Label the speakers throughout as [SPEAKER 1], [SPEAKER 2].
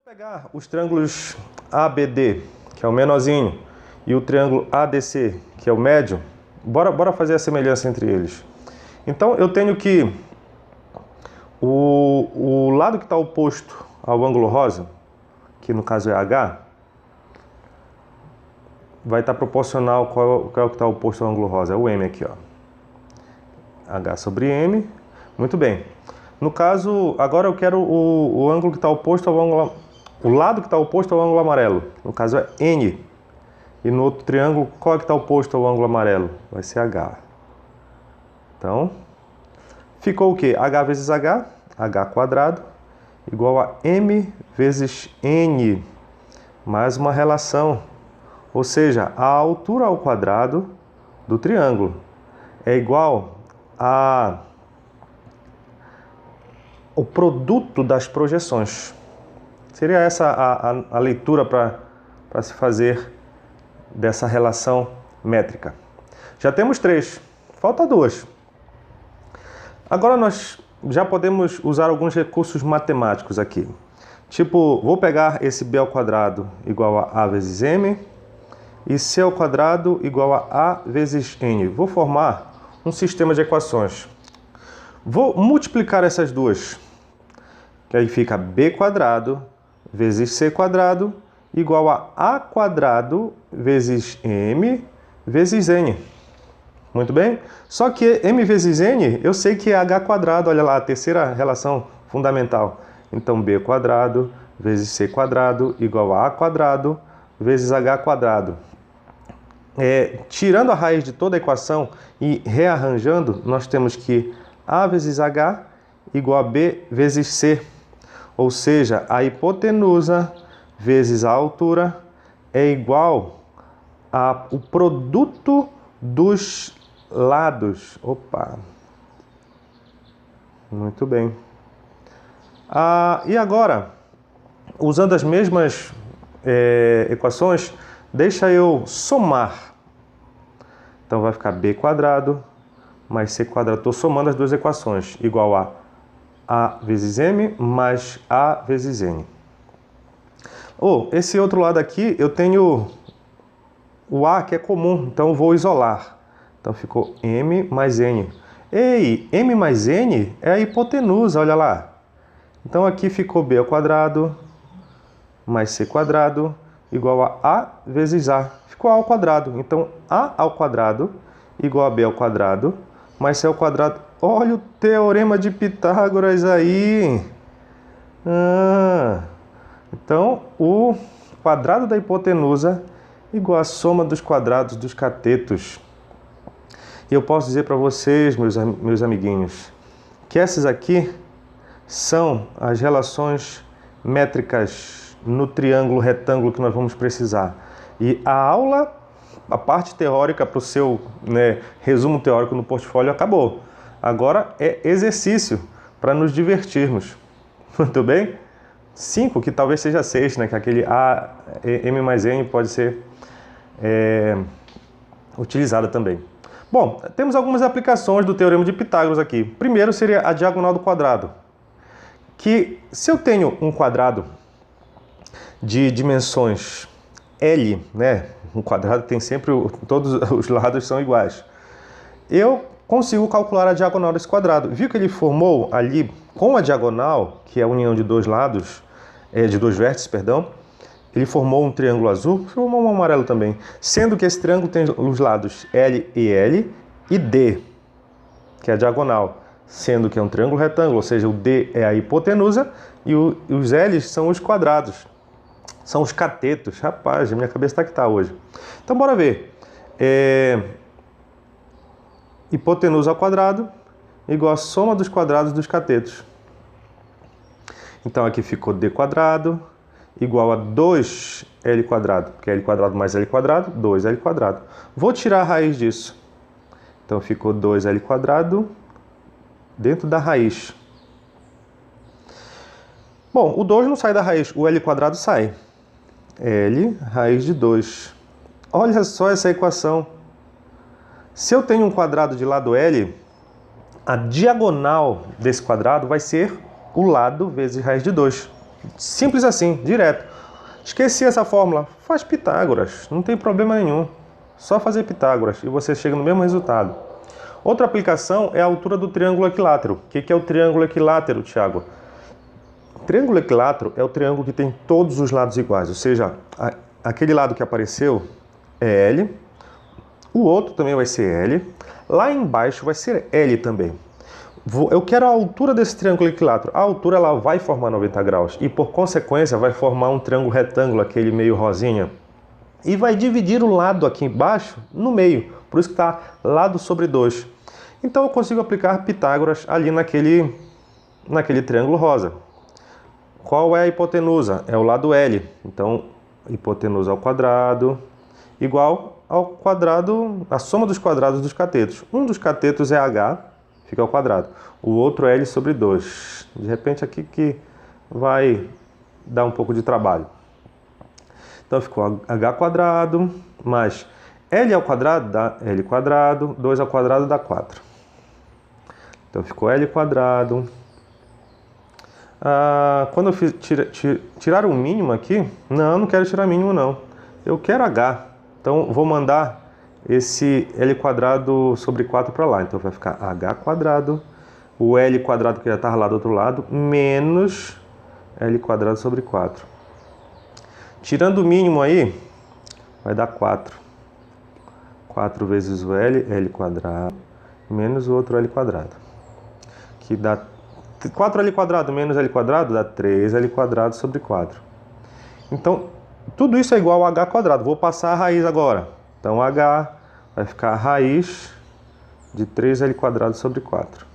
[SPEAKER 1] Pegar os triângulos ABD, que é o menorzinho, e o triângulo ADC, que é o médio, bora fazer a semelhança entre eles. Então eu tenho que o lado que está oposto ao ângulo rosa, que no caso é H, vai estar proporcional qual é o que está oposto ao ângulo rosa, é o M aqui, ó. H sobre M, muito bem. No caso, agora eu quero o ângulo que está oposto ao ângulo, o lado que está oposto ao ângulo amarelo, no caso é N. E no outro triângulo, qual é que está oposto ao ângulo amarelo? Vai ser H. Então, ficou o quê? H vezes H, H quadrado, igual a M vezes N, mais uma relação. Ou seja, a altura ao quadrado do triângulo é igual o produto das projeções. Seria essa a leitura para se fazer dessa relação métrica. Já temos 3, falta 2. Agora nós já podemos usar alguns recursos matemáticos aqui. Tipo, vou pegar esse b ao quadrado igual a vezes m e c ao quadrado igual a vezes n. Vou formar um sistema de equações. Vou multiplicar essas duas, que aí fica b quadrado vezes c quadrado igual a quadrado vezes m vezes n. Muito bem? Só que m vezes n, eu sei que é h quadrado, olha lá, a terceira relação fundamental. Então, b quadrado vezes c quadrado igual a quadrado vezes h quadrado. Tirando a raiz de toda a equação e rearranjando, nós temos que a vezes h igual a b vezes c. Ou seja, a hipotenusa vezes a altura é igual ao produto dos lados. Opa! Muito bem. E agora, usando as mesmas equações, deixa eu somar. Então vai ficar b quadrado mais c quadrado. Estou somando as duas equações, igual a vezes m mais a vezes n. Esse outro lado aqui eu tenho o a que é comum, então eu vou isolar. Então ficou m mais n. Ei, m mais n é a hipotenusa, olha lá. Então aqui ficou b ao quadrado mais c quadrado igual a vezes a. Ficou a ao quadrado. Então a ao quadrado igual a b ao quadrado mais c ao quadrado. Olha o teorema de Pitágoras aí. Então, o quadrado da hipotenusa igual a soma dos quadrados dos catetos. E eu posso dizer para vocês, meus amiguinhos, que essas aqui são as relações métricas no triângulo retângulo que nós vamos precisar. E a aula, a parte teórica para o seu resumo teórico no portfólio acabou. Agora é exercício para nos divertirmos. Muito bem? 5, que talvez seja 6, né? Que aquele m mais n pode ser utilizado também. Bom, temos algumas aplicações do teorema de Pitágoras aqui. Primeiro seria a diagonal do quadrado. Que se eu tenho um quadrado de dimensões L, né? Um quadrado tem sempre, todos os lados são iguais. Eu consigo calcular a diagonal desse quadrado. Viu que ele formou ali, com a diagonal, que é a união de dois lados, de dois vértices, perdão, ele formou um triângulo azul, formou um amarelo também, sendo que esse triângulo tem os lados L e D, que é a diagonal, sendo que é um triângulo retângulo, ou seja, o D é a hipotenusa e os L's são os quadrados, são os catetos. Rapaz, a minha cabeça está que está hoje. Então, bora ver. Hipotenusa ao quadrado igual a soma dos quadrados dos catetos. Então aqui ficou d quadrado igual a 2l quadrado, porque l quadrado mais l quadrado, 2l quadrado. Vou tirar a raiz disso. Então ficou 2l quadrado dentro da raiz. Bom, o 2 não sai da raiz, o l quadrado sai. L raiz de 2. Olha só essa equação. Se eu tenho um quadrado de lado L, a diagonal desse quadrado vai ser o lado vezes raiz de 2. Simples assim, direto. Esqueci essa fórmula, faz Pitágoras, não tem problema nenhum. Só fazer Pitágoras e você chega no mesmo resultado. Outra aplicação é a altura do triângulo equilátero. O que é o triângulo equilátero, Thiago? O triângulo equilátero é o triângulo que tem todos os lados iguais, ou seja, aquele lado que apareceu é L, o outro também vai ser L, lá embaixo vai ser L também. Eu quero a altura desse triângulo equilátero. A altura ela vai formar 90 graus e, por consequência, vai formar um triângulo retângulo, aquele meio rosinha. E vai dividir o lado aqui embaixo no meio. Por isso que está lado sobre 2. Então eu consigo aplicar Pitágoras ali naquele triângulo rosa. Qual é a hipotenusa? É o lado L. Então, hipotenusa ao quadrado igual ao quadrado, a soma dos quadrados dos catetos. Um dos catetos é H, fica ao quadrado. O outro é L sobre 2. De repente aqui que vai dar um pouco de trabalho. Então ficou H quadrado mais L ao quadrado dá L quadrado, 2 ao quadrado dá 4. Então ficou L quadrado. Quando eu tirar o mínimo aqui, não quero tirar mínimo não. Eu quero H. Então vou mandar esse L quadrado sobre 4 para lá. Então vai ficar H quadrado, o L quadrado que já estava lá do outro lado, menos L quadrado sobre 4. Tirando o mínimo aí, vai dar 4. 4 vezes o L quadrado, menos o outro L quadrado. Que dá 4L quadrado menos L quadrado dá 3L quadrado sobre 4. Então, tudo isso é igual a H quadrado. Vou passar a raiz agora. Então, H vai ficar a raiz de 3L quadrado sobre 4.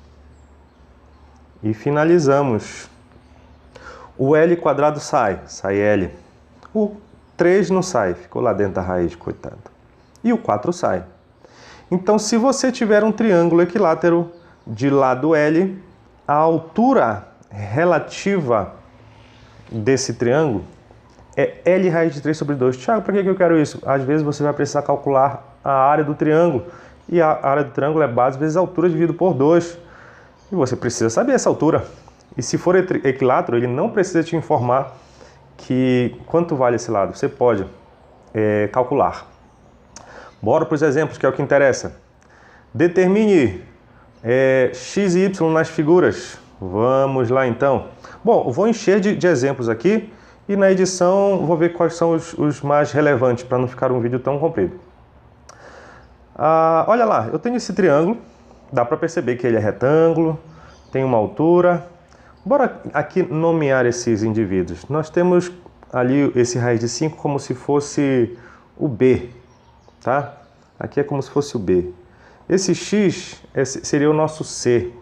[SPEAKER 1] E finalizamos. O L quadrado sai L. O 3 não sai, ficou lá dentro da raiz, coitado. E o 4 sai. Então, se você tiver um triângulo equilátero de lado L, a altura relativa desse triângulo é L raiz de 3 sobre 2. Tiago, para que eu quero isso? Às vezes você vai precisar calcular a área do triângulo. E a área do triângulo é base vezes a altura dividido por 2. E você precisa saber essa altura. E se for equilátero, ele não precisa te informar que quanto vale esse lado. Você pode calcular. Bora para os exemplos, que é o que interessa. Determine x e y nas figuras. Vamos lá então. Bom, eu vou encher de exemplos aqui e na edição vou ver quais são os mais relevantes para não ficar um vídeo tão comprido. Olha lá, eu tenho esse triângulo, dá para perceber que ele é retângulo, tem uma altura. Bora aqui nomear esses indivíduos. Nós temos ali esse raiz de 5 como se fosse o B, tá? Aqui é como se fosse o B. Esse x seria o nosso C,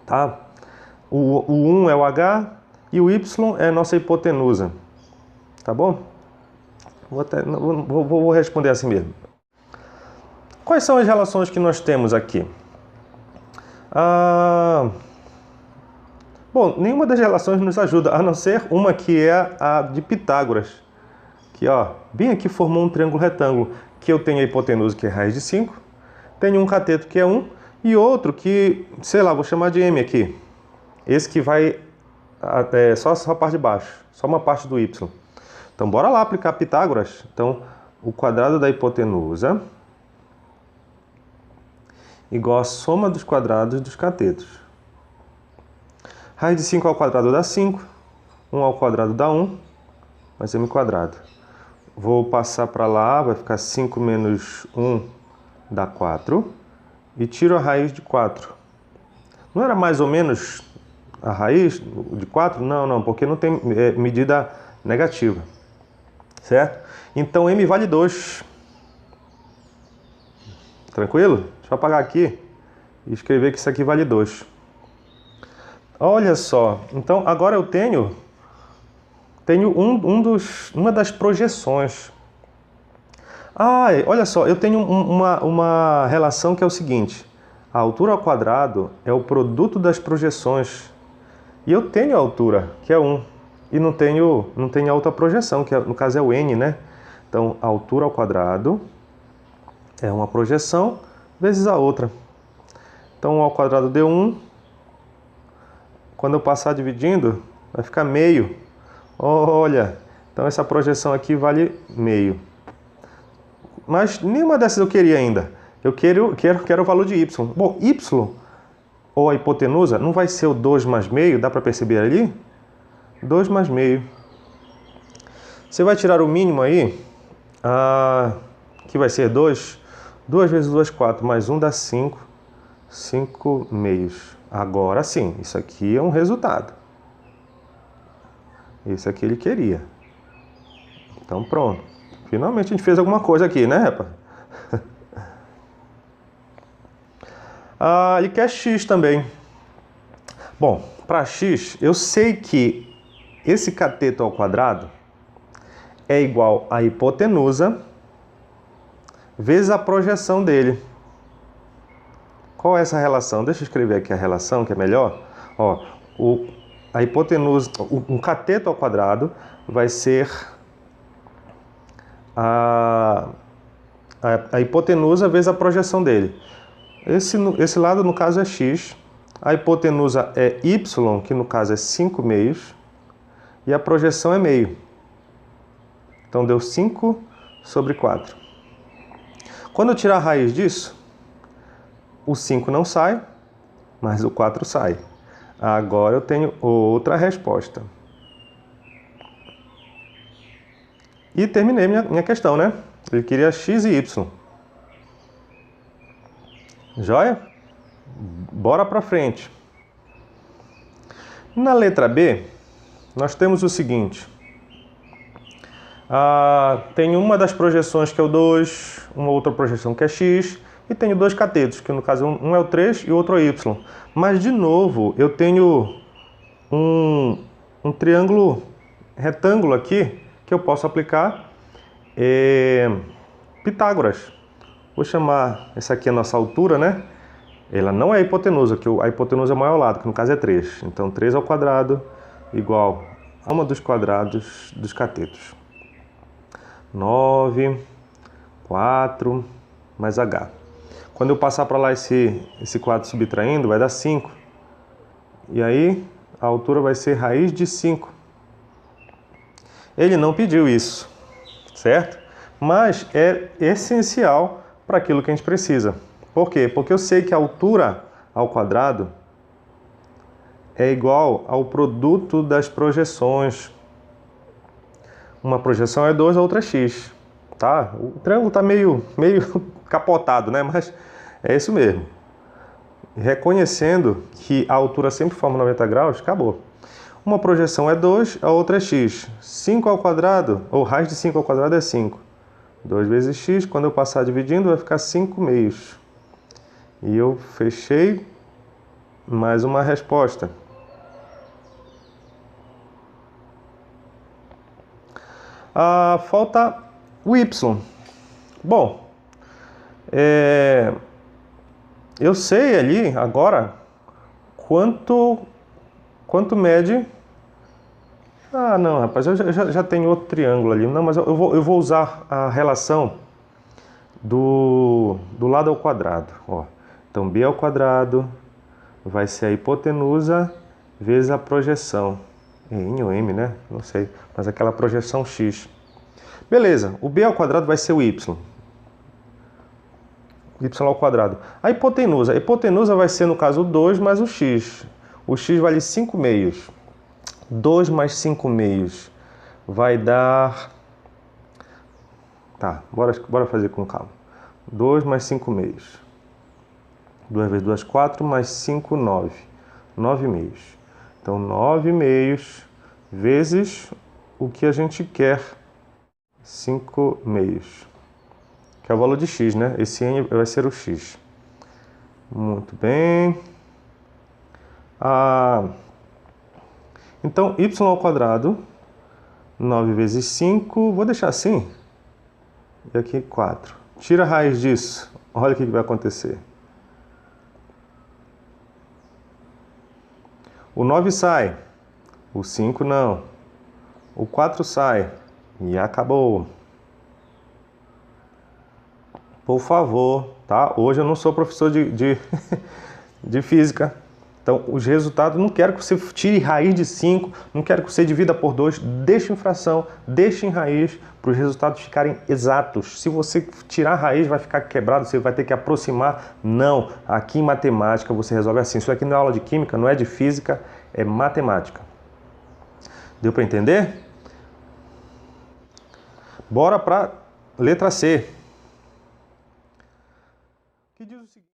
[SPEAKER 1] tá? O 1 é o H e o Y é a nossa hipotenusa, tá bom? Vou responder assim mesmo. Quais são as relações que nós temos aqui? Bom, nenhuma das relações nos ajuda, a não ser uma que é a de Pitágoras. Que, ó, bem aqui formou um triângulo retângulo, que eu tenho a hipotenusa, que é raiz de 5, tenho um cateto, que é 1, e outro que, sei lá, vou chamar de M aqui. Esse que vai só a parte de baixo, só uma parte do Y. Então, bora lá aplicar Pitágoras. Então, o quadrado da hipotenusa igual a soma dos quadrados dos catetos. Raiz de 5 ao quadrado dá 5, 1 ao quadrado dá 1, mais m quadrado. Vou passar para lá, vai ficar 5 menos 1 dá 4, e tiro a raiz de 4. Não era mais ou menos a raiz de 4? Não, porque não tem medida negativa, certo? Então m vale 2. Tranquilo? Deixa eu apagar aqui e escrever que isso aqui vale 2. Olha só, então agora eu tenho uma das projeções. Olha só, eu tenho uma relação que é o seguinte. A altura ao quadrado é o produto das projeções. E eu tenho a altura, que é 1. E não tenho a outra projeção, que no caso é o n, né? Então, a altura ao quadrado é uma projeção vezes a outra. Então, 1 ao quadrado deu 1. Quando eu passar dividindo, vai ficar meio. Olha, então essa projeção aqui vale meio. Mas nenhuma dessas eu queria ainda. Eu quero o valor de y. Bom, y, ou a hipotenusa, não vai ser o 2 mais meio, dá para perceber ali? 2 mais meio. Você vai tirar o mínimo aí, que vai ser 2. 2 vezes 2, 4, mais 1 dá 5. 5 meios. Agora sim, isso aqui é um resultado. Esse aqui ele queria. Então pronto. Finalmente a gente fez alguma coisa aqui, né, rapaz? Ele quer x também. Bom, para x, eu sei que esse cateto ao quadrado é igual à hipotenusa vezes a projeção dele. Qual é essa relação? Deixa eu escrever aqui a relação, que é melhor. Ó, a hipotenusa, um cateto ao quadrado vai ser a hipotenusa vezes a projeção dele. Esse lado, no caso, é x. A hipotenusa é y, que no caso é 5 meios. E a projeção é meio. Então, deu 5 sobre 4. Quando eu tirar a raiz disso, o 5 não sai, mas o 4 sai. Agora eu tenho outra resposta. E terminei minha questão, né? Ele queria x e y. Joia? Bora para frente. Na letra B, nós temos o seguinte. Tem uma das projeções que é o 2, uma outra projeção que é x, e tenho dois catetos, que no caso um é o 3 e o outro é o y. Mas, de novo, eu tenho um triângulo retângulo aqui, que eu posso aplicar Pitágoras. Vou chamar essa aqui a nossa altura, né? Ela não é a hipotenusa, que a hipotenusa é o maior lado, que no caso é 3. Então, 3 ao quadrado igual a uma dos quadrados dos catetos. 9, 4, mais h. Quando eu passar para lá esse quadro subtraindo, vai dar 5. E aí, a altura vai ser raiz de 5. Ele não pediu isso, certo? Mas é essencial para aquilo que a gente precisa. Por quê? Porque eu sei que a altura ao quadrado é igual ao produto das projeções. Uma projeção é 2, a outra é x. Tá? O triângulo está meio capotado, né? Mas é isso mesmo. Reconhecendo que a altura sempre forma 90 graus, acabou. Uma projeção é 2, a outra é x. 5 ao quadrado, ou raiz de 5 ao quadrado é 5. 2 vezes x, quando eu passar dividindo, vai ficar 5 meios. E eu fechei mais uma resposta. Falta o y. Bom, eu sei ali agora quanto mede. Não, rapaz, eu já tenho outro triângulo ali. Não, mas eu vou usar a relação do lado ao quadrado. Ó. Então, b ao quadrado vai ser a hipotenusa vezes a projeção. Em ou m, né? Não sei. Mas aquela projeção x. Beleza, o b ao quadrado vai ser o y. Y ao quadrado. A hipotenusa vai ser, no caso, o 2 mais o x. O x vale 5 meios. 2 mais 5 meios vai dar... Tá, bora fazer com calma. 2 mais 5 meios. 2 vezes 2, 4, mais 5, 9. 9 meios. Então, 9 meios vezes o que a gente quer. 5 meios. Que é o valor de x, né? Esse n vai ser o x. Muito bem. Então, y ao quadrado, 9 vezes 5, vou deixar assim. E aqui 4. Tira a raiz disso. Olha o que vai acontecer. O 9 sai. O 5 não. O 4 sai. E acabou. Por favor, tá? Hoje eu não sou professor de física. Então, os resultados, não quero que você tire raiz de 5, não quero que você divida por 2, deixe em fração, deixe em raiz, para os resultados ficarem exatos. Se você tirar a raiz, vai ficar quebrado, você vai ter que aproximar. Não, aqui em matemática você resolve assim. Isso aqui não é aula de química, não é de física, é matemática. Deu para entender? Bora para letra C. Que diz o seguinte: